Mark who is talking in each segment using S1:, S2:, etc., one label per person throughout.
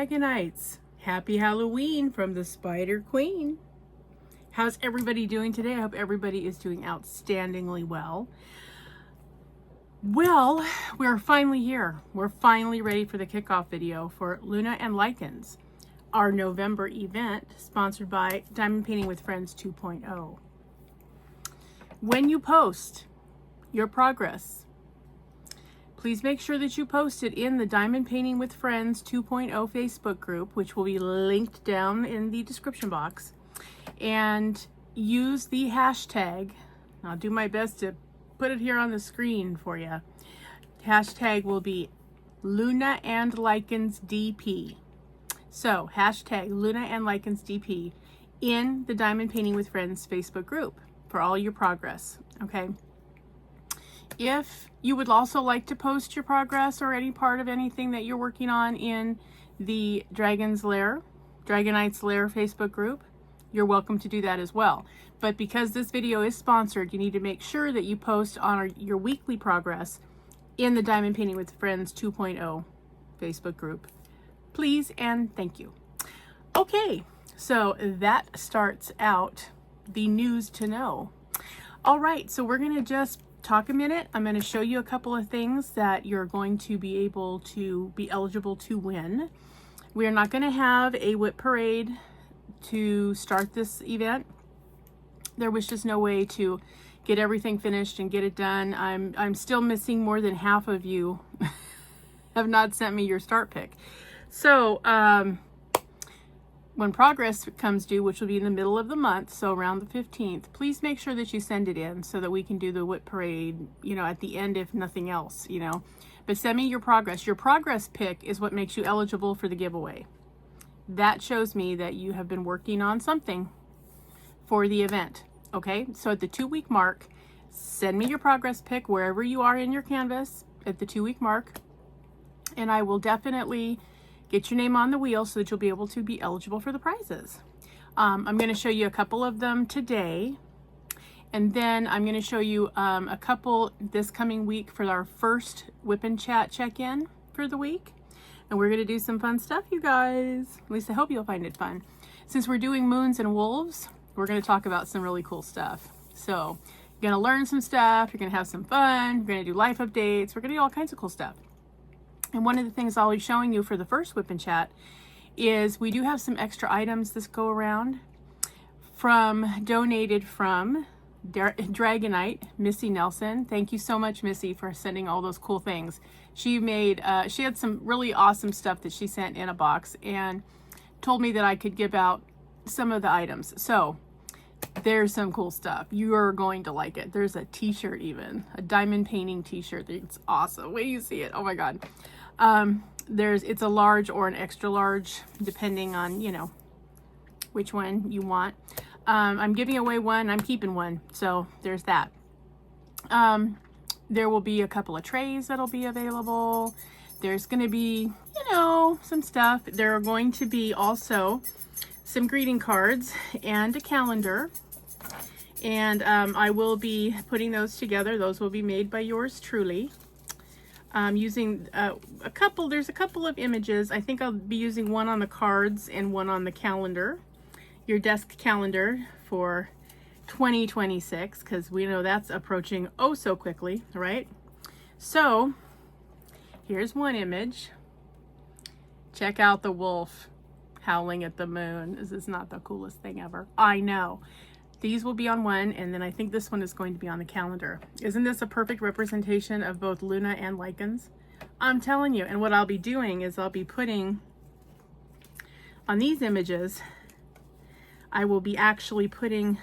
S1: Dragonites. Happy Halloween from the Spider Queen. How's everybody doing today? I hope everybody is doing outstandingly well. Well, we're finally here. We're finally ready for the kickoff video for Luna and Lycans, our November event sponsored by Diamond Painting with Friends 2.0. When you post your progress, please make sure that you post it in the Diamond Painting with Friends 2.0 Facebook group, which will be linked down in the description box, and use the hashtag. I'll do my best to put it here on the screen for you. Hashtag will be Luna and Lycans DP. So hashtag Luna and Lycans DP in the Diamond Painting with Friends Facebook group for all your progress. Okay. If you would also like to post your progress or any part of anything that you're working on in the Dragonites Lair Facebook group, you're welcome to do that as well. But because this video is sponsored, you need to make sure that you post on your weekly progress in the Diamond Painting with Friends 2.0 Facebook group. Please and thank you. Okay, so that starts out the news to know. All right, so we're going to just talk a minute. I'm going to show you a couple of things that you're going to be able to be eligible to win. We are not going to have a whip parade to start this event. There was just no way to get everything finished and get it done. I'm still missing more than half of you have not sent me your start pick. So when progress comes due, which will be in the middle of the month, so around the 15th, please make sure that you send it in so that we can do the whip parade, you know, at the end, if nothing else, you know. But send me your progress. Your progress pick is what makes you eligible for the giveaway. That shows me that you have been working on something for the event. Okay, so at the 2-week mark, send me your progress pick wherever you are in your canvas at the 2-week mark, and I will definitely get your name on the wheel so that you'll be able to be eligible for the prizes. I'm going to show you a couple of them today, and then I'm going to show you a couple this coming week for our first Whip and Chat check-in for the week. And we're going to do some fun stuff, you guys. At least I hope you'll find it fun. Since we're doing moons and wolves, we're going to talk about some really cool stuff. So you're going to learn some stuff. You're going to have some fun. We're going to do life updates. We're going to do all kinds of cool stuff. And one of the things I'll be showing you for the first Whip and Chat is we do have some extra items this go around donated from Dragonite, Missy Nelson. Thank you so much, Missy, for sending all those cool things. She had some really awesome stuff that she sent in a box and told me that I could give out some of the items. So there's some cool stuff. You are going to like it. There's a t-shirt, even a diamond painting t-shirt. It's awesome. Wait till you see it. Oh my God. It's a large or an extra large, depending on, you know, which one you want. I'm giving away one. I'm keeping one. So there's that. There will be a couple of trays that'll be available. There's going to be, you know, some stuff. There are going to be also some greeting cards and a calendar. And I will be putting those together. Those will be made by yours truly. Using there's a couple of images. I think I'll be using one on the cards and one on the calendar. Your desk calendar for 2026, because we know that's approaching oh so quickly, right? So here's one image. Check out the wolf howling at the moon. This is not the coolest thing ever. I know. These will be on one, and then I think this one is going to be on the calendar. Isn't this a perfect representation of both Luna and Lycans? I'm telling you. And what I'll be doing is I'll be putting on these images, I will be actually putting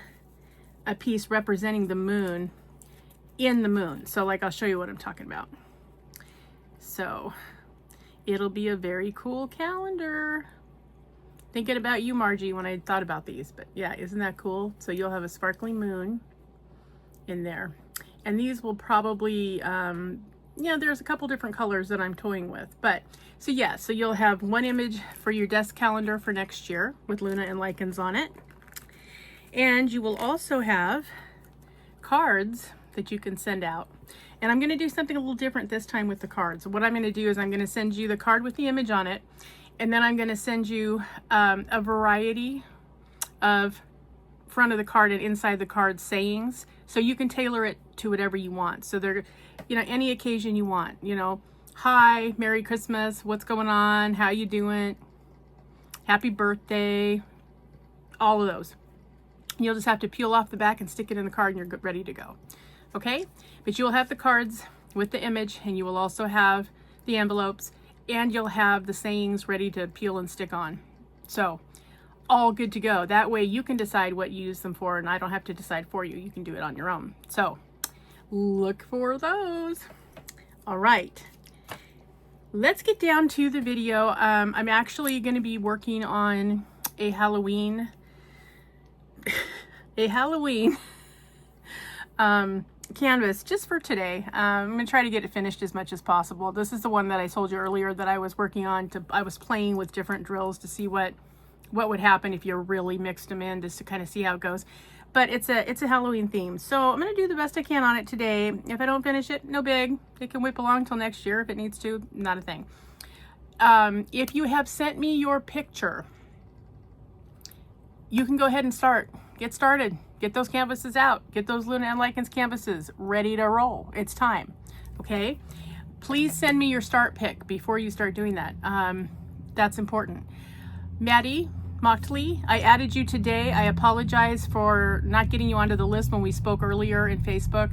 S1: a piece representing the moon in the moon. So like, I'll show you what I'm talking about. So it'll be a very cool calendar. Thinking about you, Margie, when I thought about these, but yeah, isn't that cool? So you'll have a sparkly moon in there. And these will probably, yeah, there's a couple different colors that I'm toying with, but so yeah, so you'll have one image for your desk calendar for next year with Luna and Lycans on it. And you will also have cards that you can send out. And I'm going to do something a little different this time with the cards. What I'm going to do is I'm going to send you the card with the image on it, And then I'm going to send you a variety of front of the card and inside the card sayings, so you can tailor it to whatever you want. So they're, you know, any occasion you want, you know, hi, Merry Christmas, what's going on, how you doing, happy birthday, all of those. You'll just have to peel off the back and stick it in the card and you're ready to go. Okay? But you'll have the cards with the image, and you will also have the envelopes, and you'll have the sayings ready to peel and stick on. So all good to go. That way you can decide what you use them for, and I don't have to decide for you. You can do it on your own. So look for those. All right. Let's get down to the video. I'm actually going to be working on a Halloween canvas just for today. I'm going to try to get it finished as much as possible. This is the one that I told you earlier that I was working on. I was playing with different drills to see what would happen if you really mixed them in, just to kind of see how it goes. But it's a Halloween theme, so I'm going to do the best I can on it today. If I don't finish it, no big. It can whip along till next year if it needs to. Not a thing. If you have sent me your picture, you can go ahead and get started. Get those canvases out. Get those Luna and Lycans canvases ready to roll. It's time. Okay? Please send me your start pick before you start doing that. That's important. Maddie Mochtley, I added you today. I apologize for not getting you onto the list when we spoke earlier in Facebook.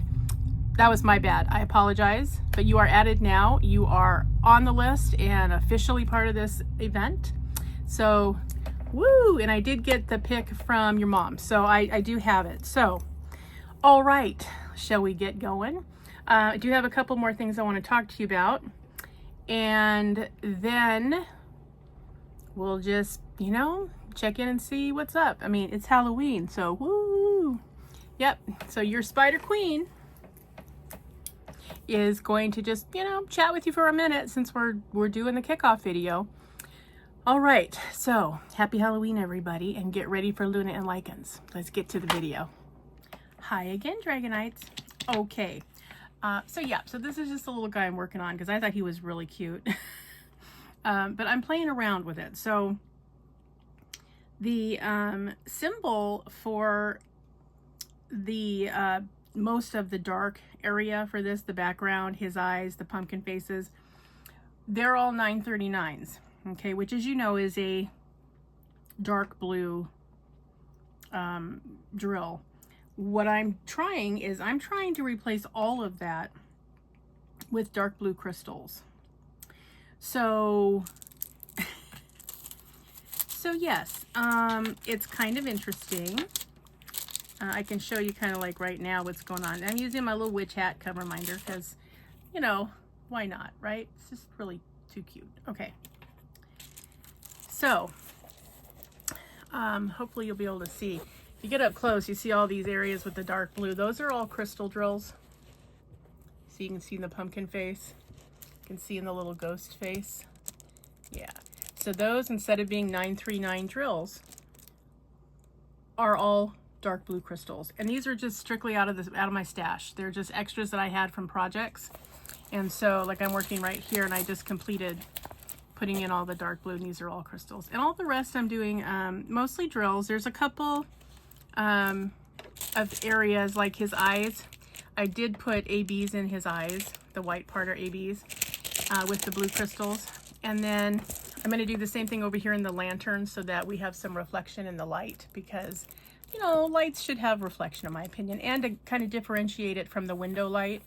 S1: That was my bad. I apologize, but you are added now. You are on the list and officially part of this event. So, woo! And I did get the pick from your mom, so I do have it. So, all right, shall we get going? I do have a couple more things I want to talk to you about, and then we'll just, you know, check in and see what's up. I mean, it's Halloween, so woo! Yep, so your Spider Queen is going to just, you know, chat with you for a minute since we're doing the kickoff video. All right, so happy Halloween, everybody, and get ready for Luna and Lycans. Let's get to the video. Hi again, Dragonites. Okay, so this is just a little guy I'm working on because I thought he was really cute. But I'm playing around with it. So the symbol for the most of the dark area for this, the background, his eyes, the pumpkin faces, they're all 939s, okay, which, as you know, is a dark blue drill. What I'm trying to replace all of that with dark blue crystals. So yes, it's kind of interesting. I can show you kind of like right now what's going on. I'm using my little witch hat cover reminder because, you know, why not, right? It's just really too cute. Okay. So, hopefully you'll be able to see. If you get up close, you see all these areas with the dark blue. Those are all crystal drills. So you can see in the pumpkin face. You can see in the little ghost face. Yeah. So those, instead of being 939 drills, are all dark blue crystals. And these are just strictly out of my stash. They're just extras that I had from projects. And so, like, I'm working right here, and I just completed putting in all the dark blue, and these are all crystals. And all the rest I'm doing mostly drills. There's a couple of areas, like his eyes. I did put ABs in his eyes. The white part are ABs with the blue crystals. And then I'm going to do the same thing over here in the lantern so that we have some reflection in the light, because, you know, lights should have reflection, in my opinion, and to kind of differentiate it from the window light.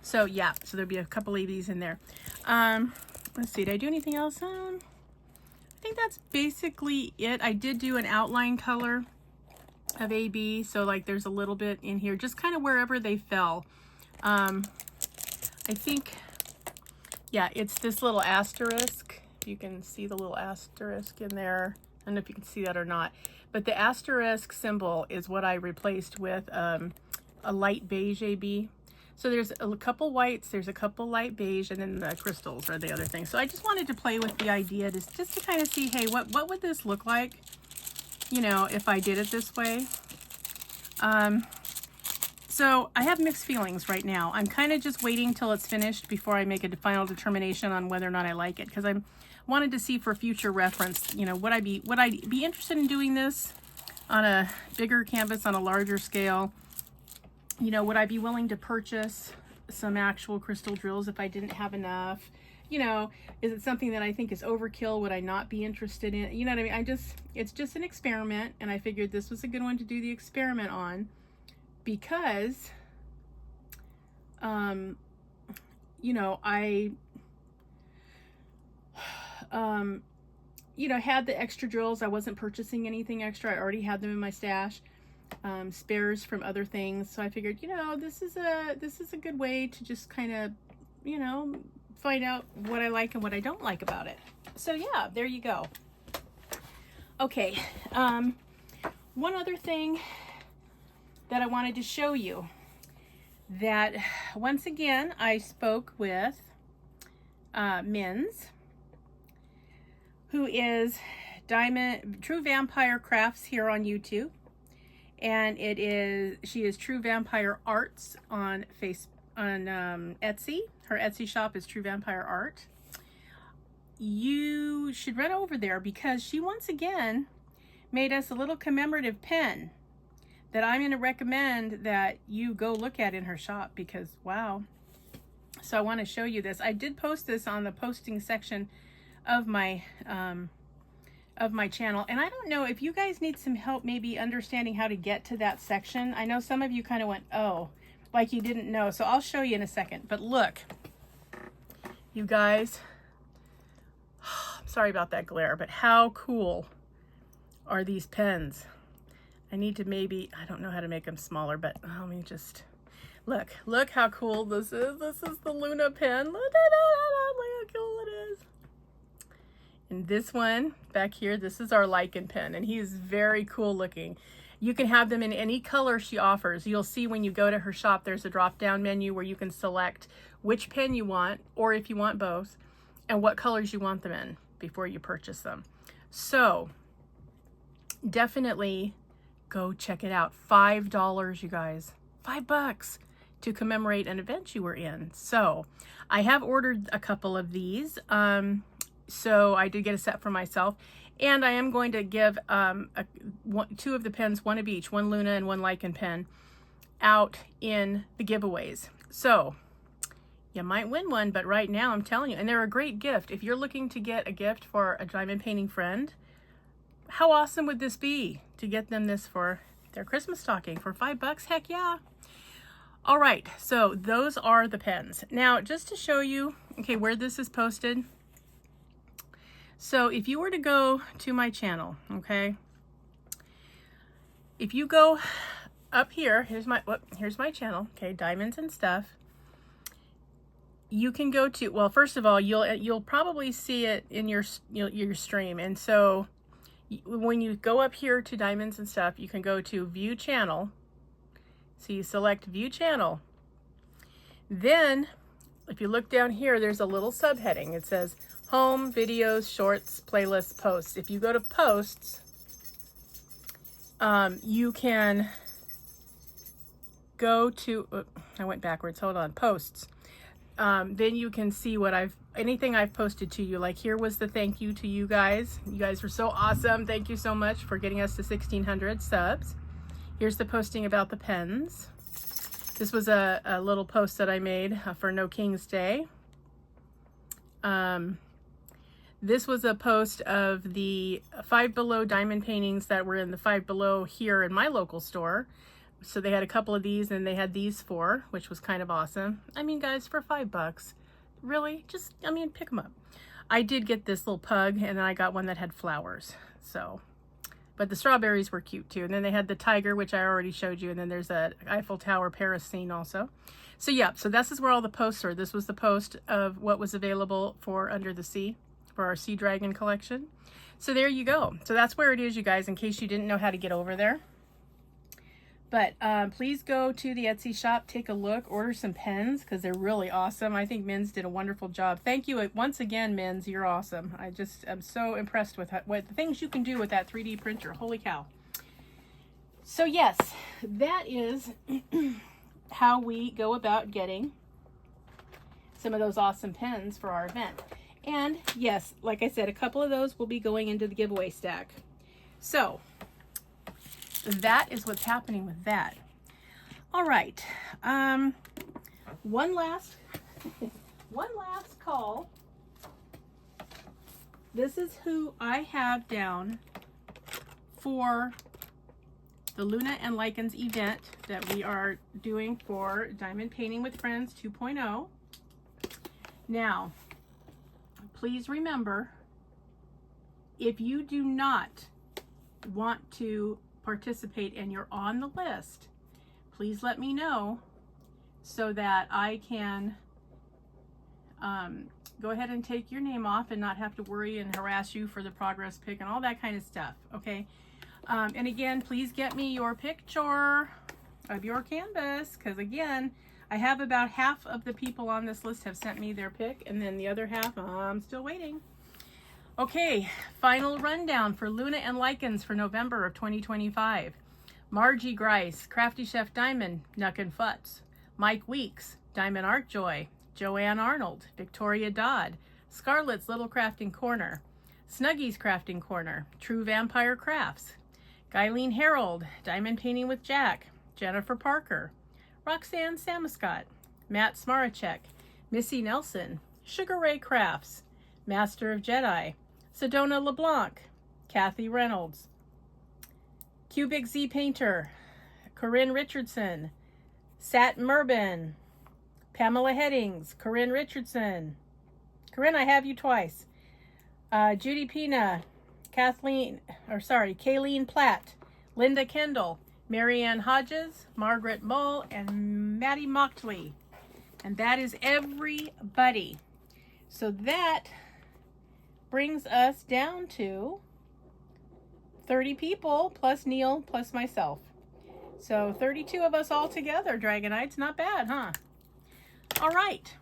S1: So yeah, so there'll be a couple of these in there. Let's see, did I do anything else? I think that's basically it. I did do an outline color of AB, so like there's a little bit in here, just kind of wherever they fell. I think, yeah, it's this little asterisk. You can see the little asterisk in there. I don't know if you can see that or not, but the asterisk symbol is what I replaced with a light beige AB. So there's a couple whites, there's a couple light beige, and then the crystals are the other thing. So I just wanted to play with the idea just to kind of see, hey, what would this look like, you know, if I did it this way? So I have mixed feelings right now. I'm kind of just waiting till it's finished before I make a final determination on whether or not I like it, because I'm wanted to see for future reference, you know, would I be interested in doing this on a bigger canvas, on a larger scale? You know, would I be willing to purchase some actual crystal drills if I didn't have enough? You know, is it something that I think is overkill? Would I not be interested in? You know what I mean? It's just an experiment, and I figured this was a good one to do the experiment on because, you know, I, you know, had the extra drills. I wasn't purchasing anything extra. I already had them in my stash, spares from other things. So I figured, you know, this is a good way to just kind of, you know, find out what I like and what I don't like about it. So yeah, there you go. Okay, one other thing that I wanted to show you, that once again I spoke with Minz, who is True Vampire Crafts here on YouTube, and she is True Vampire Arts on Etsy. Her Etsy shop is True Vampire Art. You should run over there because she once again made us a little commemorative pen that I'm going to recommend that you go look at in her shop because wow. So I want to show you this. I did post this on the posting section of my channel, and I don't know if you guys need some help maybe understanding how to get to that section. I know some of you kind of went, oh, like you didn't know, so I'll show you in a second. But look, you guys, I'm sorry about that glare, but how cool are these pens? I need to maybe, I don't know how to make them smaller, but let me just look how cool this is. This is the Luna pen. Look how cool it is. And this one back here, this is our Lycan pen, and he is very cool looking. You can have them in any color she offers. You'll see when you go to her shop, there's a drop-down menu where you can select which pen you want, or if you want both, and what colors you want them in before you purchase them. So definitely go check it out. $5, you guys, $5 to commemorate an event you were in. So I have ordered a couple of these. So I did get a set for myself, and I am going to give two of the pens, one of each, one Luna and one Lycan pen, out in the giveaways. So you might win one, but right now I'm telling you, and they're a great gift. If you're looking to get a gift for a diamond painting friend, how awesome would this be to get them this for their Christmas stocking for $5? Heck yeah. All right, so those are the pens. Now, just to show you, okay, where this is posted. So if you were to go to my channel, okay, if you go up here, here's my channel, okay, Diamonds and Stuff. You can go to, well, first of all, you'll probably see it in your stream. And so when you go up here to Diamonds and Stuff, you can go to View Channel. So you select View Channel. Then if you look down here, there's a little subheading. It says Home, Videos, Shorts, Playlists, Posts. If you go to Posts, you can go to, I went backwards, hold on, Posts. Then you can see what anything I've posted to you. Like here was the thank you to you guys. You guys were so awesome. Thank you so much for getting us to 1,600 subs. Here's the posting about the pens. This was a little post that I made for No King's Day. This was a post of the Five Below diamond paintings that were in the Five Below here in my local store. So they had a couple of these, and they had these four, which was kind of awesome. I mean, guys, for $5, really? Just, I mean, pick them up. I did get this little pug, and then I got one that had flowers. So, but the strawberries were cute too. And then they had the tiger, which I already showed you. And then there's a Eiffel Tower Paris scene also. So yeah, so this is where all the posts are. This was the post of what was available for Under the Sea, for our Sea Dragon collection. So there you go. So that's where it is, you guys, in case you didn't know how to get over there. But please go to the Etsy shop, take a look, order some pens because they're really awesome. I think Minz did a wonderful job. Thank you once again, Minz. You're awesome. I'm so impressed with what the things you can do with that 3D printer. Holy cow. So yes, that is how we go about getting some of those awesome pens for our event. And yes, like I said, a couple of those will be going into the giveaway stack. So that is what's happening with that. All right. One last call. This is who I have down for the Luna and Lycans event that we are doing for Diamond Painting with Friends 2.0. Now, please remember, if you do not want to participate and you're on the list, please let me know so that I can go ahead and take your name off and not have to worry and harass you for the progress pick and all that kind of stuff, okay? And again, please get me your picture of your canvas, because again, I have about half of the people on this list have sent me their pick, and then the other half, I'm still waiting. Okay, final rundown for Luna and Lycans for November of 2025. Margie Grice, Crafty Chef Diamond, Nuck and Futz. Mike Weeks, Diamond Art Joy. Joanne Arnold, Victoria Dodd, Scarlett's Little Crafting Corner. Snuggy's Crafting Corner, True Vampire Crafts. Guyleen Harold, Diamond Painting with Jack. Jennifer Parker. Roxanne Samuscott. Matt Smaracek. Missy Nelson. Sugar Ray Crafts. Master of Jedi. Sedona LeBlanc. Kathy Reynolds. Cubic Z Painter. Corinne Richardson. Sat Merben. Pamela Headings. Corinne Richardson. Corinne, I have you twice. Judy Pina. Kayleen Platt. Linda Kendall. Marianne Hodges. Margaret Mull. And Maddie Mochtley. And that is everybody. So that brings us down to 30 people plus Neil plus myself. So 32 of us all together, Dragonites. Not bad, huh? All right.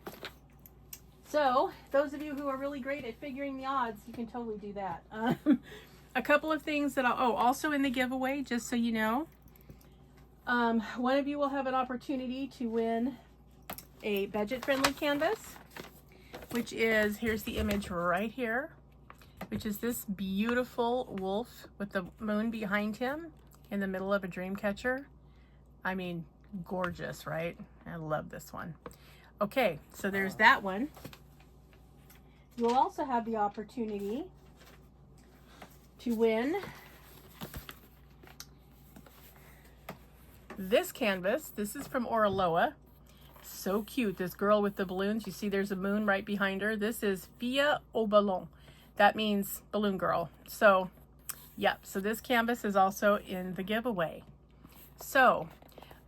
S1: So those of you who are really great at figuring the odds, you can totally do that. A couple of things that also in the giveaway, just so you know, one of you will have an opportunity to win a budget-friendly canvas, which is, here's the image right here, which is this beautiful wolf with the moon behind him in the middle of a dream catcher. I mean, gorgeous, right? I love this one. Okay, so there's that one. You'll also have the opportunity to win this canvas. This is from Oraloa. So cute, this girl with the balloons. You see there's a moon right behind her. This is Fia au Ballon. That means balloon girl. So, yep, so this canvas is also in the giveaway. So,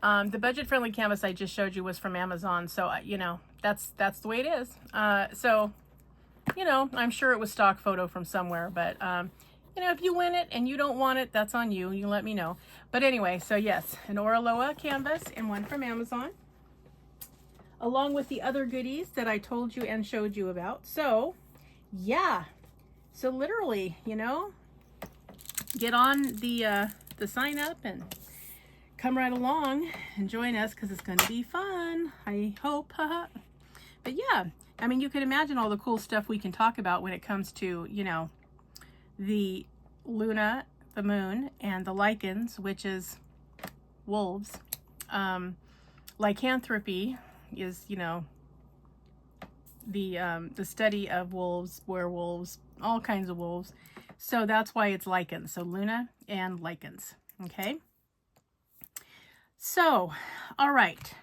S1: the budget-friendly canvas I just showed you was from Amazon. So, you know, that's the way it is. So, you know, I'm sure it was stock photo from somewhere, but, you know, if you win it and you don't want it, that's on you. You let me know. But anyway, so yes, an Oraloa canvas and one from Amazon, along with the other goodies that I told you and showed you about. So, yeah. So literally, you know, get on the sign up and come right along and join us, because it's going to be fun, I hope. But yeah, I mean, you can imagine all the cool stuff we can talk about when it comes to, you know, the Luna, the moon, and the Lycans, which is wolves. Lycanthropy is, you know, the study of wolves, werewolves, all kinds of wolves. So that's why it's Lycans. So Luna and Lycans. Okay. So, all right.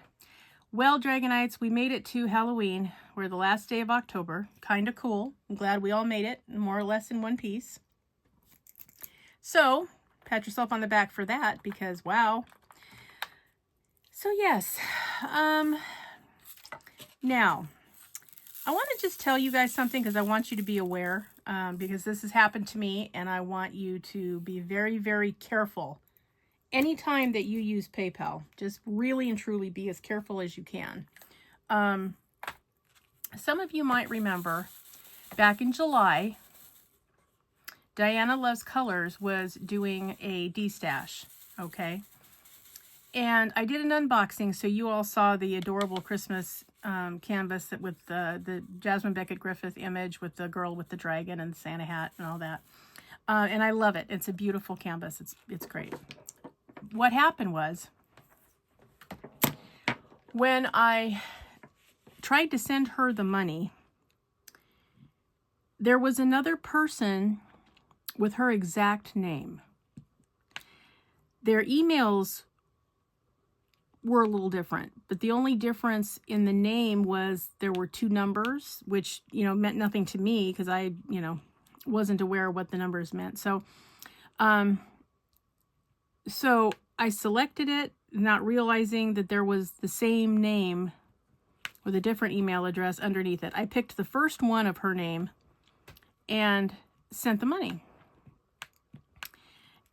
S1: Well, Dragonites, we made it to Halloween. We're the last day of October. Kind of cool. I'm glad we all made it, more or less in one piece. So, pat yourself on the back for that, because wow. So yes, now, I want to just tell you guys something, because I want you to be aware, because this has happened to me, and I want you to be very, very careful. Anytime that you use PayPal, just really and truly be as careful as you can. Some of you might remember back in July, Diana Loves Colors was doing a D-stash, okay? And I did an unboxing, so you all saw the adorable Christmas canvas that with the Jasmine Beckett Griffith image with the girl with the dragon and the Santa hat and all that. And I love it. It's a beautiful canvas. It's great. What happened was, when I tried to send her the money, there was another person with her exact name. Their emails were a little different, but the only difference in the name was there were 2 numbers, which, meant nothing to me because I, wasn't aware of what the numbers meant. So I selected it, not realizing that there was the same name with a different email address underneath it. I picked the first one of her name and sent the money.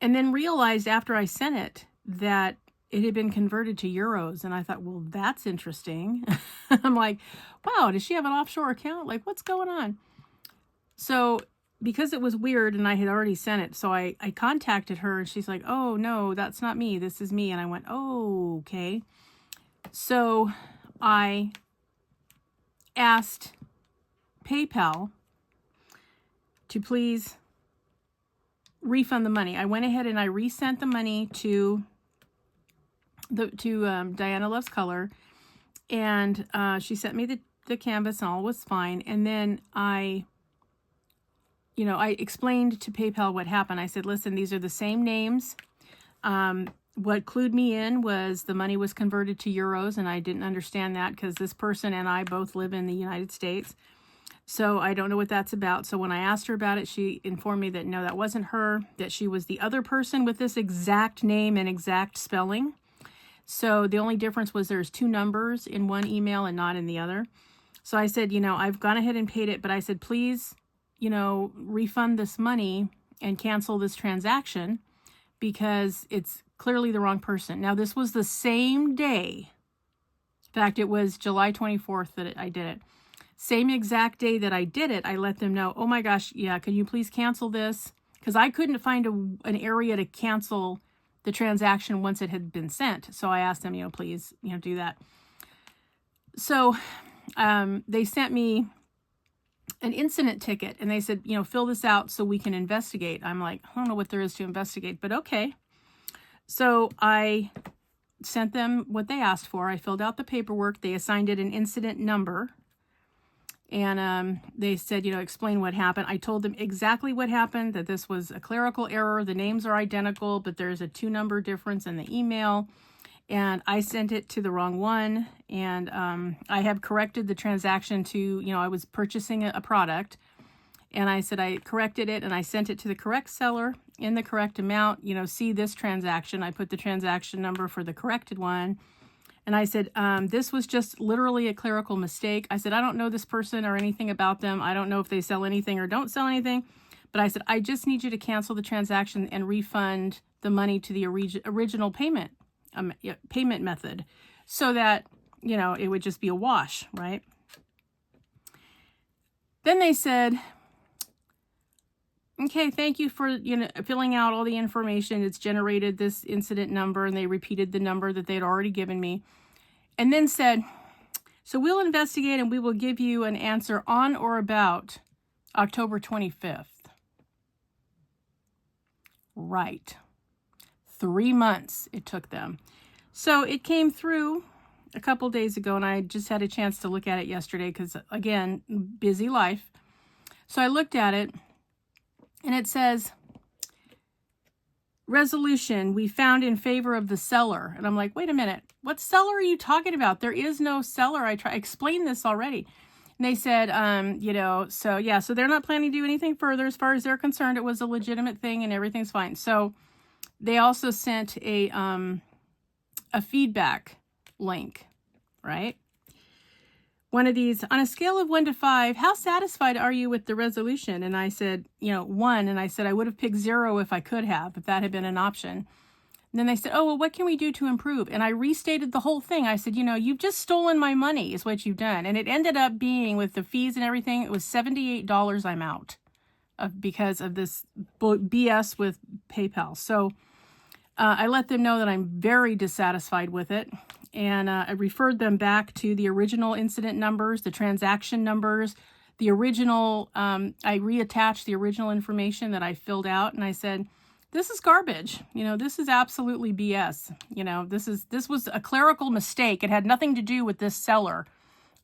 S1: And then realized after I sent it that it had been converted to euros. And I thought, well, that's interesting. I'm like, wow, does she have an offshore account? Like, what's going on? So because it was weird and I had already sent it, so I contacted her and she's like, oh, no, that's not me. This is me. And I went, oh, okay. So I asked PayPal to please refund the money. I went ahead and I resent the money to Diana Loves Color, and she sent me the canvas and all was fine. And then I explained to PayPal what happened. I said, listen, these are the same names. What clued me in was the money was converted to euros, and I didn't understand that because this person and I both live in the United States. So I don't know what that's about. So when I asked her about it, she informed me that no, that wasn't her, that she was the other person with this exact name and exact spelling. So the only difference was there's 2 numbers in one email and not in the other. So I said, I've gone ahead and paid it, but I said, please, refund this money and cancel this transaction because it's clearly the wrong person. Now, this was the same day. In fact, it was July 24th that I did it. Same exact day that I did it, I let them know, oh my gosh, yeah, can you please cancel this? Because I couldn't find an area to cancel the transaction once it had been sent. So I asked them, please, do that. So they sent me an incident ticket and they said, fill this out so we can investigate. I'm like, I don't know what there is to investigate, but okay. So I sent them what they asked for. I filled out the paperwork. They assigned it an incident number. And they said, explain what happened. I told them exactly what happened, that this was a clerical error. The names are identical, but there's a 2-number difference in the email. And I sent it to the wrong one. And I have corrected the transaction to, I was purchasing a product. And I said I corrected it and I sent it to the correct seller in the correct amount. See this transaction. I put the transaction number for the corrected one. And I said, this was just literally a clerical mistake. I said, I don't know this person or anything about them. I don't know if they sell anything or don't sell anything. But I said, I just need you to cancel the transaction and refund the money to the original payment method so that, it would just be a wash, right? Then they said, okay, thank you for, filling out all the information. It's generated this incident number, and they repeated the number that they'd already given me. And then said, so we'll investigate and we will give you an answer on or about October 25th. Right. 3 months it took them. So it came through a couple days ago, and I just had a chance to look at it yesterday because, again, busy life. So I looked at it, and it says, resolution we found in favor of the seller. And I'm like, wait a minute, what seller are you talking about? There is no seller. I explained this already. And they said, so they're not planning to do anything further. As far as they're concerned, it was a legitimate thing and everything's fine. So they also sent a feedback link, right? One of these, on a scale of 1 to 5, how satisfied are you with the resolution? And I said, 1. And I said, I would have picked 0 if I could have, if that had been an option. And then they said, oh, well, what can we do to improve? And I restated the whole thing. I said, you've just stolen my money is what you've done. And it ended up being, with the fees and everything, it was $78 I'm out because of this BS with PayPal. So I let them know that I'm very dissatisfied with it. and I referred them back to the original incident numbers, the transaction numbers, the original, I reattached the original information that I filled out, and I said, this is garbage. You know, this is absolutely BS. You know, this was a clerical mistake. It had nothing to do with this seller.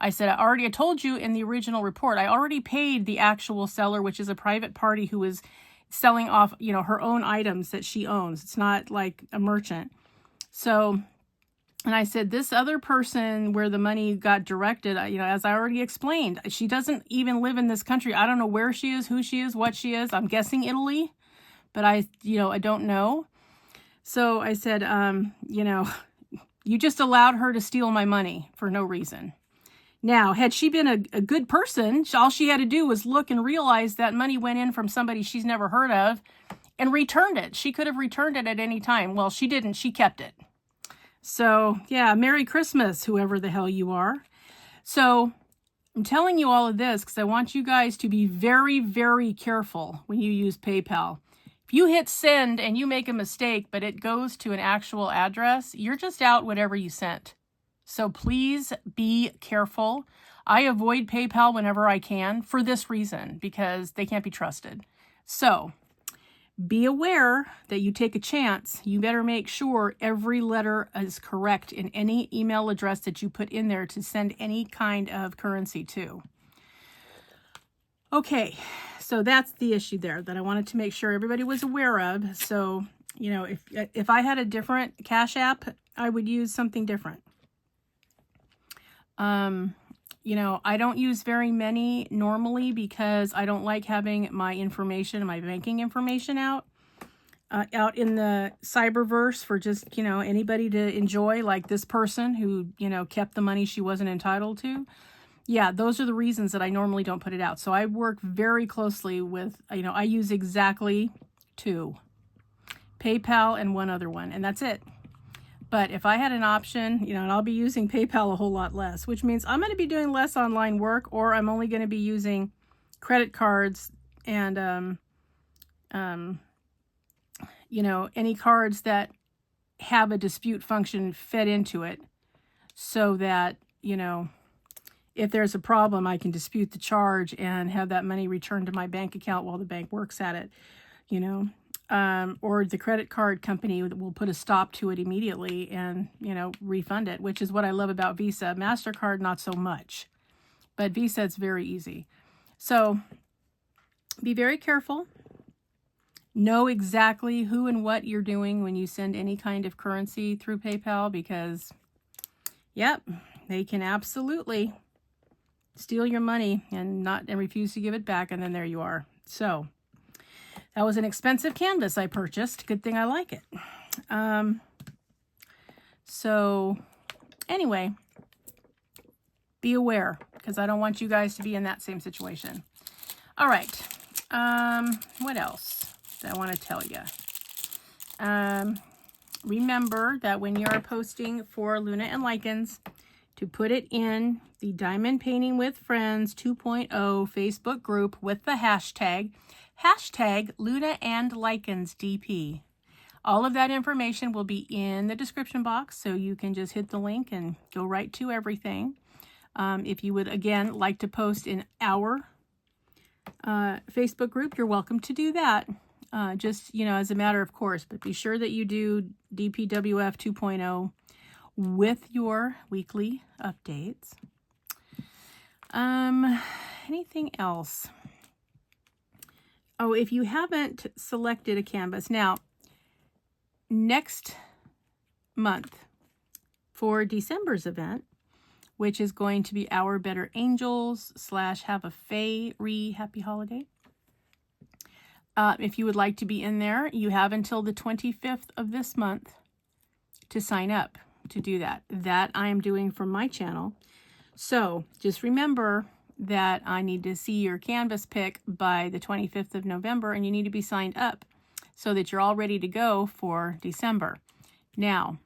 S1: I said, I told you in the original report, I already paid the actual seller, which is a private party who is selling off, you know, her own items that she owns. It's not like a merchant. So, and I said, this other person where the money got directed, you know, as I already explained, she doesn't even live in this country. I don't know where she is, who she is, what she is. I'm guessing Italy, but I don't know. So I said, you know, you just allowed her to steal my money for no reason. Now, had she been a good person, all she had to do was look and realize that money went in from somebody she's never heard of and returned it. She could have returned it at any time. Well, she didn't. She kept it. So, yeah, Merry Christmas, whoever the hell you are. So, I'm telling you all of this because I want you guys to be very, very careful when you use PayPal. If you hit send and you make a mistake, but it goes to an actual address, you're just out whatever you sent. So please be careful. I avoid PayPal whenever I can for this reason, because they can't be trusted. So be aware that you take a chance. You better make sure every letter is correct in any email address that you put in there to send any kind of currency to. Okay, so that's the issue there that I wanted to make sure everybody was aware of. So, you know, if I had a different Cash App, I would use something different. You know, I don't use very many normally because I don't like having my information, my banking information out in the cyberverse for just, you know, anybody to enjoy, like this person who, you know, kept the money she wasn't entitled to. Yeah, those are the reasons that I normally don't put it out. So I work very closely with, you know, I use exactly 2, PayPal and one other one, and that's it. But if I had an option, you know, and I'll be using PayPal a whole lot less, which means I'm going to be doing less online work, or I'm only going to be using credit cards and, you know, any cards that have a dispute function fed into it so that, you know, if there's a problem, I can dispute the charge and have that money returned to my bank account while the bank works at it, you know. Or the credit card company will put a stop to it immediately and, you know, refund it, which is what I love about Visa. MasterCard, not so much, but Visa, it's very easy. So be very careful. Know exactly who and what you're doing when you send any kind of currency through PayPal, because, yep, they can absolutely steal your money and refuse to give it back, and then there you are. So that was an expensive canvas I purchased. Good thing I like it. So anyway, be aware, because I don't want you guys to be in that same situation. All right. What else do I want to tell you? Remember that when you're posting for Luna and Lycans, to put it in the Diamond Painting with Friends 2.0 Facebook group with the hashtag Luna and Lycans DP. All of that information will be in the description box, so you can just hit the link and go right to everything. If you would, again, like to post in our Facebook group, you're welcome to do that. Just, you know, as a matter of course, but be sure that you do DPWF 2.0 with your weekly updates. Anything else? Oh, if you haven't selected a canvas. Now, next month for December's event, which is going to be Our Better Angels / Have a Fairy Happy Holiday. If you would like to be in there, you have until the 25th of this month to sign up to do that. That I am doing from my channel. So just remember that I need to see your canvas pick by the 25th of November, and you need to be signed up so that you're all ready to go for December. Now,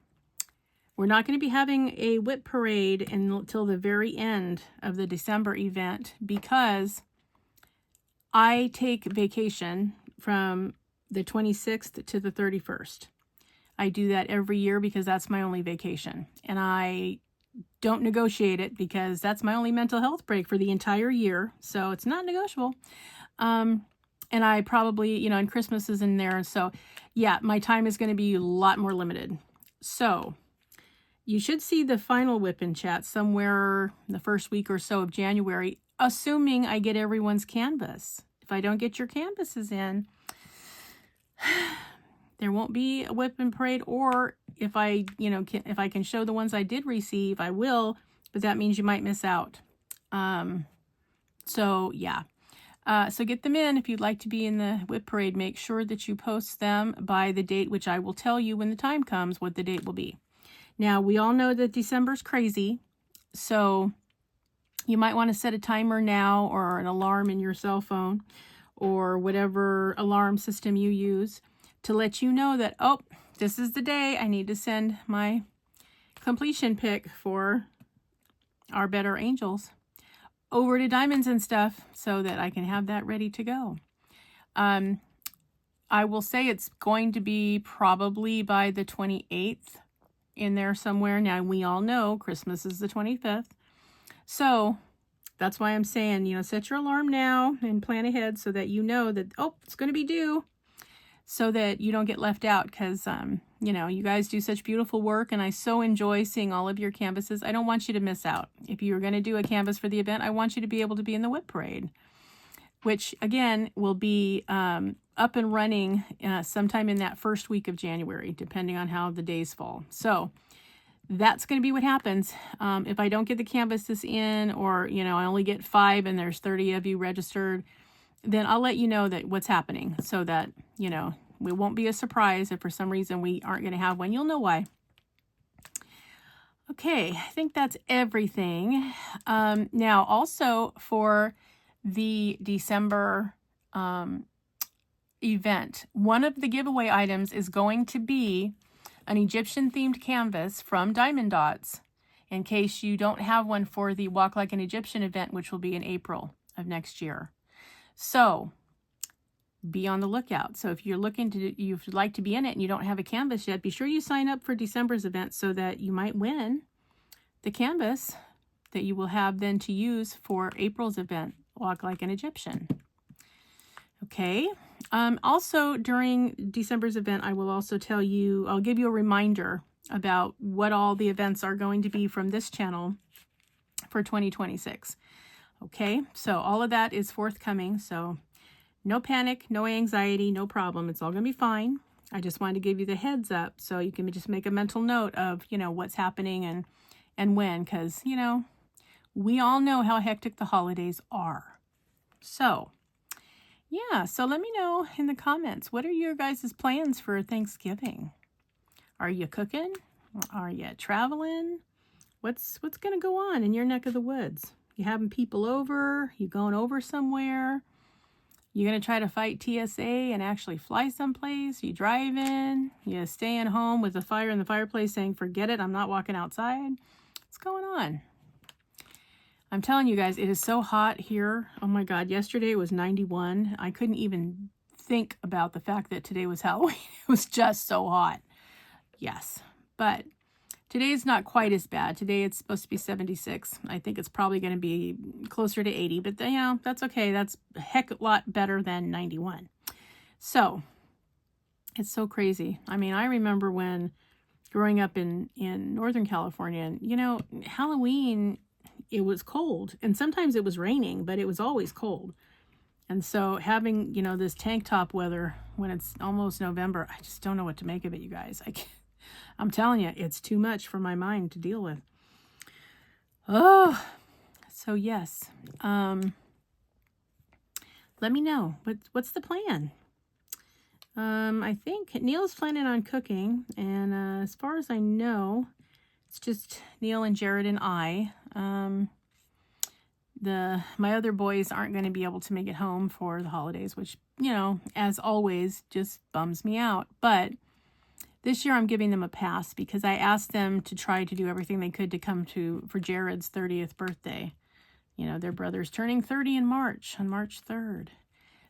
S1: we're not going to be having a whip parade until the very end of the December event, because I take vacation from the 26th to the 31st. I do that every year because that's my only vacation. And I don't negotiate it because that's my only mental health break for the entire year. So it's not negotiable. And I probably, you know, and Christmas is in there. So yeah, my time is going to be a lot more limited. So you should see the final whip in chat somewhere in the first week or so of January, assuming I get everyone's canvas. If I don't get your canvases in, there won't be a whip and parade, or if I, you know, if I can show the ones I did receive, I will, but that means you might miss out. So yeah. So get them in. If you'd like to be in the whip parade, make sure that you post them by the date, which I will tell you when the time comes what the date will be. Now, we all know that December's crazy, so you might want to set a timer now or an alarm in your cell phone or whatever alarm system you use to let you know that, oh, this is the day I need to send my completion pick for our Better Angels over to Diamonds and stuff so that I can have that ready to go. I will say it's going to be probably by the 28th in there somewhere. Now, we all know Christmas is the 25th. So that's why I'm saying, you know, set your alarm now and plan ahead so that you know that, oh, it's going to be due, so that you don't get left out because, you know, you guys do such beautiful work and I so enjoy seeing all of your canvases. I don't want you to miss out. If you're going to do a canvas for the event, I want you to be able to be in the whip parade, which again will be up and running sometime in that first week of January, depending on how the days fall. So that's going to be what happens. If I don't get the canvases in, or, you know, I only get 5 and there's 30 of you registered, then I'll let you know that what's happening so that, you know, it won't be a surprise if for some reason we aren't going to have one. You'll know why. Okay, I think that's everything. Now, also for the December event, one of the giveaway items is going to be an Egyptian themed canvas from Diamond Dots, in case you don't have one for the Walk Like an Egyptian event, which will be in April of next year. So be on the lookout. So if you're looking to, you'd like to be in it and you don't have a canvas yet, be sure you sign up for December's event so that you might win the canvas that you will have then to use for April's event, Walk Like an Egyptian. Okay. Also during December's event, I will also tell you, I'll give you a reminder about what all the events are going to be from this channel for 2026. Okay, so all of that is forthcoming. So no panic, no anxiety, no problem. It's all going to be fine. I just wanted to give you the heads up so you can just make a mental note of, you know, what's happening and when, because, you know, we all know how hectic the holidays are. So yeah, so let me know in the comments, what are your guys' plans for Thanksgiving? Are you cooking? Are you traveling? What's going to go on in your neck of the woods? You having people over? You going over somewhere? You going to try to fight TSA and actually fly someplace? You driving? You staying home with a fire in the fireplace saying, forget it, I'm not walking outside? What's going on? I'm telling you guys, it is so hot here. Oh my God, yesterday was 91. I couldn't even think about the fact that today was Halloween. It was just so hot. Yes, but today is not quite as bad. Today it's supposed to be 76. I think it's probably going to be closer to 80, but you know, that's okay. That's a heck of a lot better than 91. So it's so crazy. I mean, I remember when growing up in Northern California, and you know, Halloween, it was cold and sometimes it was raining, but it was always cold. And so having, you know, this tank top weather when it's almost November, I just don't know what to make of it, you guys. I'm telling you, it's too much for my mind to deal with. Oh, so yes. Let me know. What's the plan? I think Neil's planning on cooking. And as far as I know, it's just Neil and Jared and I. My other boys aren't going to be able to make it home for the holidays, which, you know, as always, just bums me out. But this year I'm giving them a pass because I asked them to try to do everything they could to come for Jared's 30th birthday. You know, their brother's turning 30 in March, on March 3rd.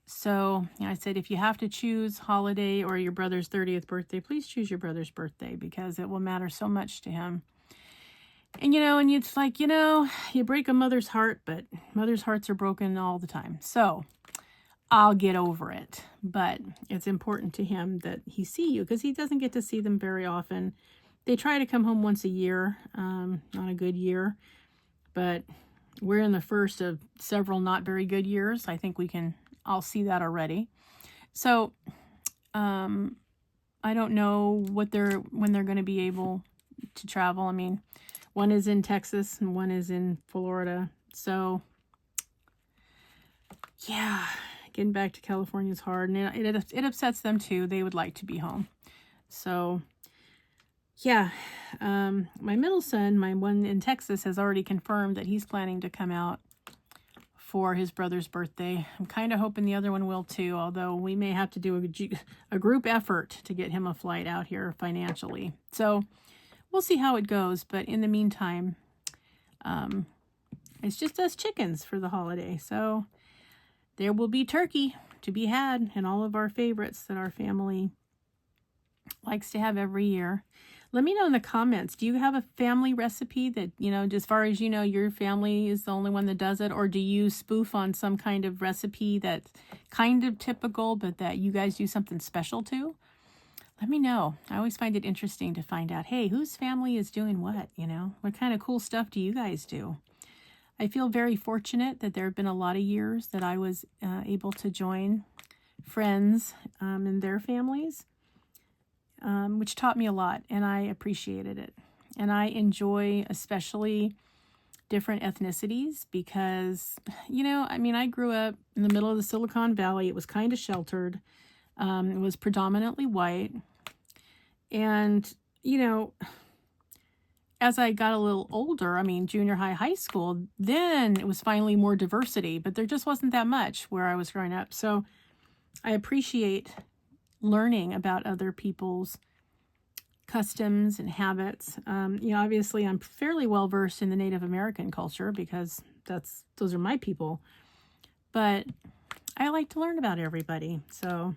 S1: So I said, if you have to choose holiday or your brother's 30th birthday, please choose your brother's birthday because it will matter so much to him. And, and it's like, you break a mother's heart, but mother's hearts are broken all the time. So I'll get over it. But it's important to him that he see you because he doesn't get to see them very often. They try to come home once a year, not a good year, but we're in the first of several not very good years. I think we can all see that already. So I don't know when they're going to be able to travel. I mean, one is in Texas and one is in Florida. So yeah, getting back to California is hard, and it upsets them too. They would like to be home. So yeah, my middle son, my one in Texas, has already confirmed that he's planning to come out for his brother's birthday. I'm kind of hoping the other one will too, although we may have to do a group effort to get him a flight out here financially. So we'll see how it goes, but in the meantime, it's just us chickens for the holiday. So there will be turkey to be had and all of our favorites that our family likes to have every year. Let me know in the comments, do you have a family recipe that, as far as your family is the only one that does it? Or do you spoof on some kind of recipe that's kind of typical, but that you guys do something special to? Let me know. I always find it interesting to find out, hey, whose family is doing what, What kind of cool stuff do you guys do? I feel very fortunate that there have been a lot of years that I was able to join friends and their families. Which taught me a lot, and I appreciated it. And I enjoy especially different ethnicities because, I grew up in the middle of the Silicon Valley. It was kind of sheltered. It was predominantly white. And, as I got a little older, junior high, high school, then it was finally more diversity, but there just wasn't that much where I was growing up. So I appreciate learning about other people's customs and habits. Obviously I'm fairly well versed in the Native American culture because those are my people, but I like to learn about everybody. So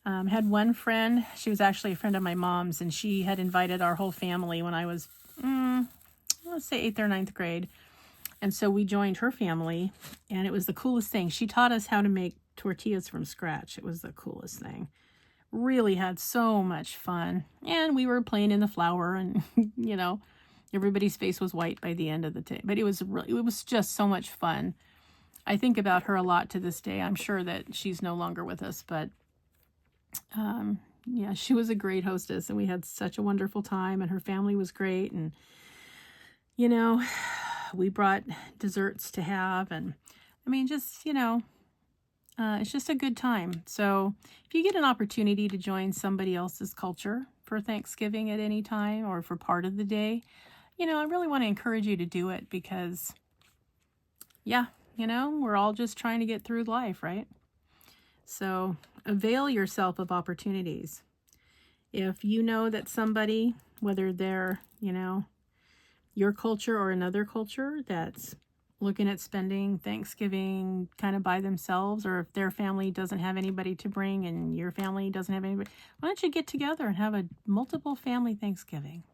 S1: had one friend, she was actually a friend of my mom's, and she had invited our whole family when I was, let's say 8th or 9th grade. And so we joined her family, and it was the coolest thing. She taught us how to make tortillas from scratch. It was the coolest thing. Really had so much fun, and we were playing in the flour, and everybody's face was white by the end of the day, but it was just so much fun. I think about her a lot to this day. I'm sure that she's no longer with us, but yeah, she was a great hostess, and we had such a wonderful time, and her family was great, and we brought desserts to have, and it's just a good time. So if you get an opportunity to join somebody else's culture for Thanksgiving at any time or for part of the day, I really want to encourage you to do it because, yeah, we're all just trying to get through life, right? So avail yourself of opportunities. If you know that somebody, whether they're, your culture or another culture that's looking at spending Thanksgiving kind of by themselves, or if their family doesn't have anybody to bring and your family doesn't have anybody, why don't you get together and have a multiple family Thanksgiving?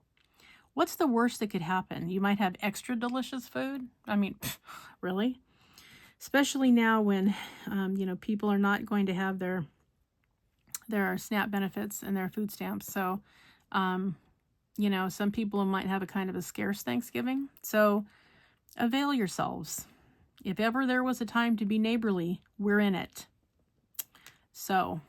S1: What's the worst that could happen? You might have extra delicious food. Really? Especially now when, people are not going to have their SNAP benefits and their food stamps. So, some people might have a kind of a scarce Thanksgiving. So avail yourselves. If ever there was a time to be neighborly, we're in it. So,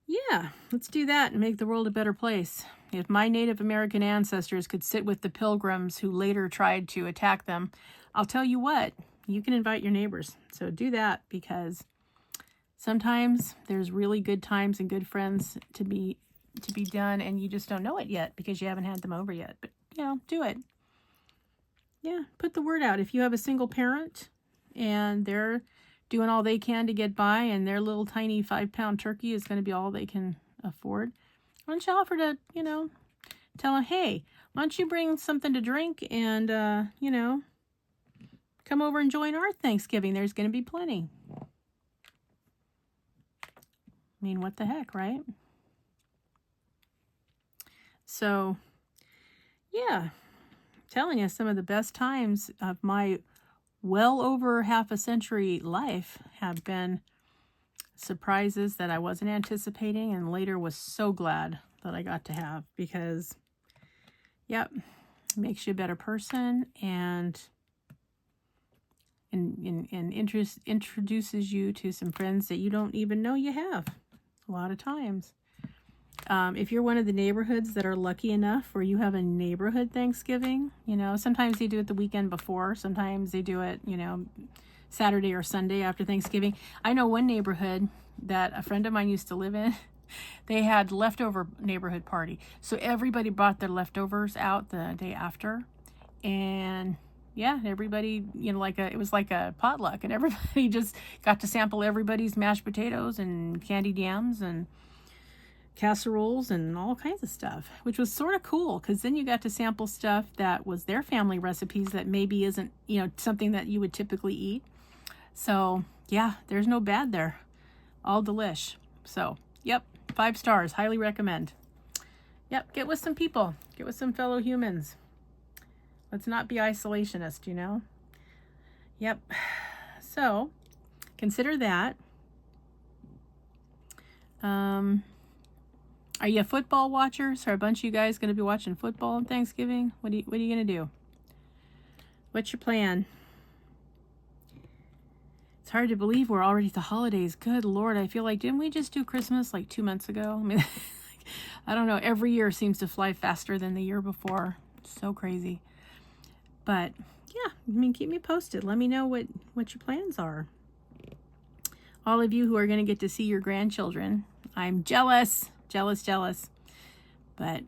S1: yeah, let's do that and make the world a better place. If my Native American ancestors could sit with the pilgrims who later tried to attack them, I'll tell you what, you can invite your neighbors. So do that, because sometimes there's really good times and good friends to be done, and you just don't know it yet because you haven't had them over yet. But, do it. Yeah, put the word out. If you have a single parent and they're doing all they can to get by and their little tiny 5-pound turkey is going to be all they can afford, why don't you offer to, tell them, hey, why don't you bring something to drink and, come over and join our Thanksgiving. There's going to be plenty. mean, what the heck, right? So, yeah, I'm telling you, some of the best times of my well over half a century life have been surprises that I wasn't anticipating and later was so glad that I got to have, because, yep, it makes you a better person and introduces you to some friends that you don't even know you have a lot of times. If you're one of the neighborhoods that are lucky enough where you have a neighborhood Thanksgiving, you know, sometimes they do it the weekend before, sometimes they do it, you know, Saturday or Sunday after Thanksgiving. I know one neighborhood that a friend of mine used to live in, they had leftover neighborhood party. So everybody brought their leftovers out the day after, and yeah, everybody, you know, it was like a potluck, and everybody just got to sample everybody's mashed potatoes and candied yams and casseroles and all kinds of stuff, which was sort of cool, because then you got to sample stuff that was their family recipes that maybe isn't, you know, something that you would typically eat. So yeah, there's no bad there. All delish. So yep, 5 stars, highly recommend. Yep, get with some people, get with some fellow humans. Let's not be isolationist, you know? Yep. So consider that. Are you football watchers? Are a bunch of you guys going to be watching football on Thanksgiving? What are you going to do? What's your plan? It's hard to believe we're already at the holidays. Good Lord, I feel like, didn't we just do Christmas like 2 months ago? I mean, I don't know. Every year seems to fly faster than the year before. So crazy. But yeah, I mean, keep me posted. Let me know what your plans are. All of you who are going to get to see your grandchildren, I'm jealous. But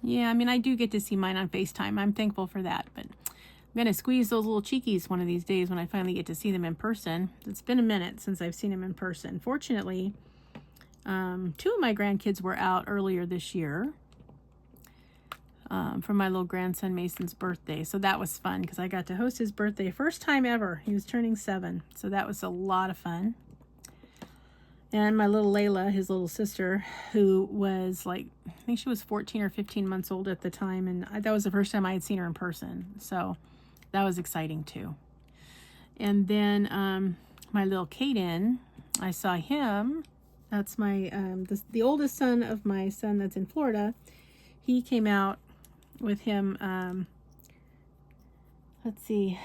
S1: yeah, I mean, I do get to see mine on FaceTime. I'm thankful for that. But I'm going to squeeze those little cheekies one of these days when I finally get to see them in person. It's been a minute since I've seen them in person. Fortunately, 2 of my grandkids were out earlier this year for my little grandson Mason's birthday. So that was fun because I got to host his birthday. First time ever. He was turning 7. So that was a lot of fun. And my little Layla, his little sister, who was like, I think she was 14 or 15 months old at the time. And that was the first time I had seen her in person. So that was exciting too. And then my little Caden, I saw him. That's my, the oldest son of my son that's in Florida. He came out with him, let's see,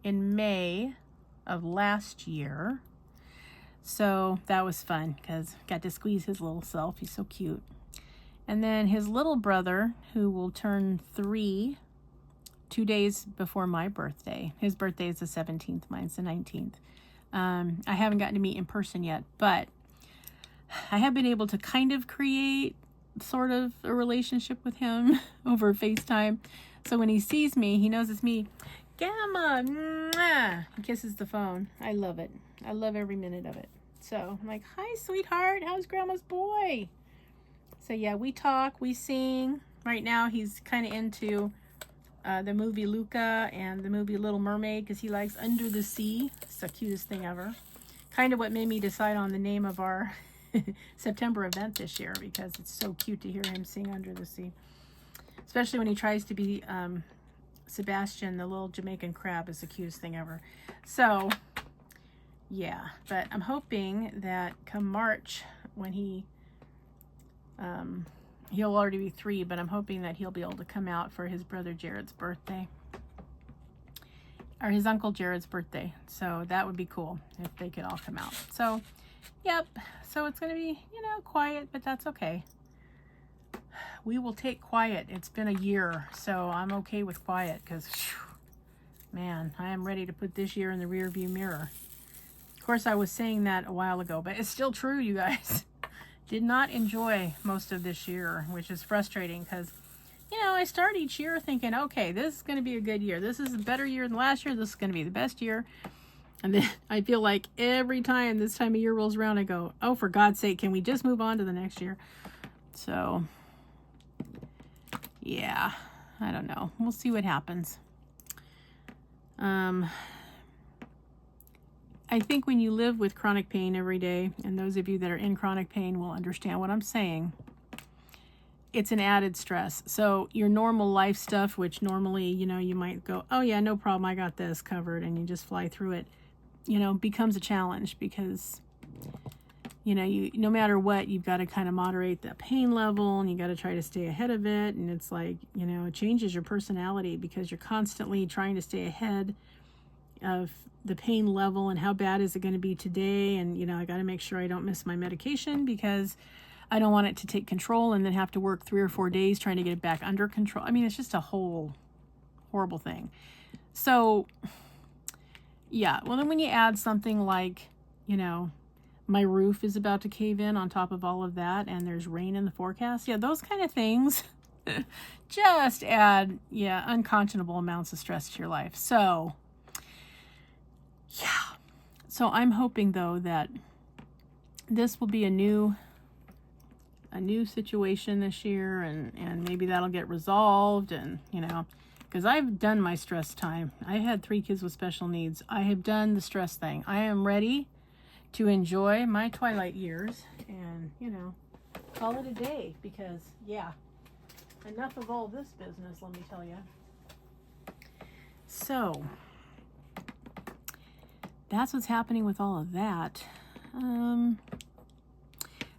S1: in May of last year. So that was fun because got to squeeze his little self. He's so cute. And then his little brother, who will turn 3 2 days before my birthday. His birthday is the 17th, mine's the 19th. I haven't gotten to meet in person yet, but I have been able to kind of create sort of a relationship with him over FaceTime. So when he sees me, he knows it's me. Gamma, mwah! He kisses the phone. I love it. I love every minute of it. So I'm like, hi, sweetheart. How's Grandma's boy? So yeah, we talk, we sing. Right now he's kind of into the movie Luca and the movie Little Mermaid because he likes Under the Sea. It's the cutest thing ever. Kind of what made me decide on the name of our September event this year, because it's so cute to hear him sing Under the Sea. Especially when he tries to be Sebastian, the little Jamaican crab, is the cutest thing ever. So yeah, but I'm hoping that come March, when he'll already be 3, but I'm hoping that he'll be able to come out for his brother Jared's birthday, or his uncle Jared's birthday. So that would be cool if they could all come out. So yep, so it's going to be, you know, quiet, but that's okay. We will take quiet. It's been a year, so I'm okay with quiet because, man, I am ready to put this year in the rear view mirror. Of course, I was saying that a while ago, but it's still true, you guys. Did not enjoy most of this year, which is frustrating because, you know, I start each year thinking, okay, this is going to be a good year. This is a better year than last year. This is going to be the best year. And then I feel like every time this time of year rolls around, I go, oh, for God's sake, can we just move on to the next year? So, yeah, I don't know. We'll see what happens. I think when you live with chronic pain every day, and those of you that are in chronic pain will understand what I'm saying, it's an added stress. So your normal life stuff, which normally, you might go, oh yeah, no problem, I got this covered, and you just fly through it, becomes a challenge because, you no matter what, you've got to kind of moderate the pain level, and you got to try to stay ahead of it. And it's like, it changes your personality because you're constantly trying to stay ahead of the pain level and how bad is it going to be today. And, I got to make sure I don't miss my medication because I don't want it to take control and then have to work 3 or 4 days trying to get it back under control. I mean, it's just a whole horrible thing. So, yeah. Well, then when you add something like, my roof is about to cave in on top of all of that, and there's rain in the forecast. Yeah, those kind of things just add, unconscionable amounts of stress to your life. So, yeah. So I'm hoping, though, that this will be a new situation this year, and maybe that'll get resolved, and, because I've done my stress time. I had 3 kids with special needs. I have done the stress thing. I am ready to enjoy my twilight years and, call it a day because, enough of all this business, let me tell you. So, that's what's happening with all of that. I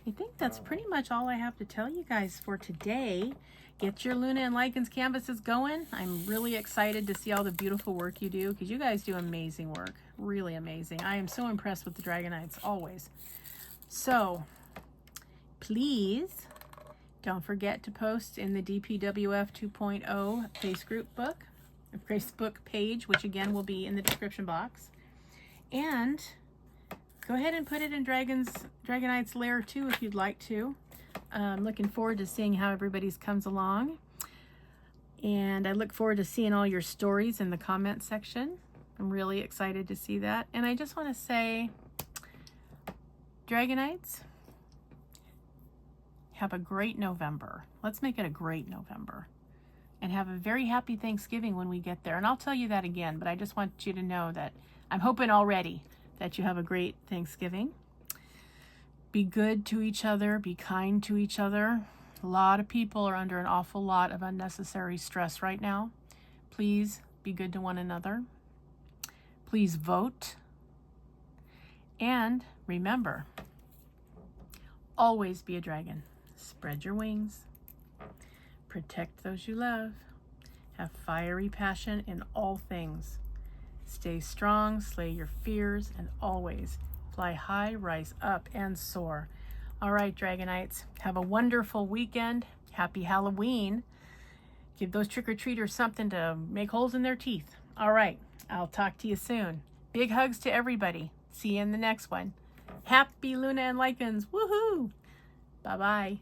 S1: think that's pretty much all I have to tell you guys for today. Get your Luna and Lycans canvases going. I'm really excited to see all the beautiful work you do because you guys do amazing work. Really amazing. I am so impressed with the Dragonites, always. So, please don't forget to post in the DPWF 2.0 Facebook page, which again will be in the description box. And go ahead and put it in Dragonites Lair too if you'd like to. I'm looking forward to seeing how everybody's comes along. And I look forward to seeing all your stories in the comment section. I'm really excited to see that. And I just want to say, Dragonites, have a great November. Let's make it a great November. And have a very happy Thanksgiving when we get there. And I'll tell you that again, but I just want you to know that I'm hoping already that you have a great Thanksgiving. Be good to each other. Be kind to each other. A lot of people are under an awful lot of unnecessary stress right now. Please be good to one another. Please vote. And remember, always be a dragon. Spread your wings. Protect those you love. Have fiery passion in all things. Stay strong, slay your fears, and always fly high, rise up, and soar. All right, Dragonites, have a wonderful weekend. Happy Halloween. Give those trick-or-treaters something to make holes in their teeth. All right, I'll talk to you soon. Big hugs to everybody. See you in the next one. Happy Luna and Lycans. Woohoo! Bye-bye.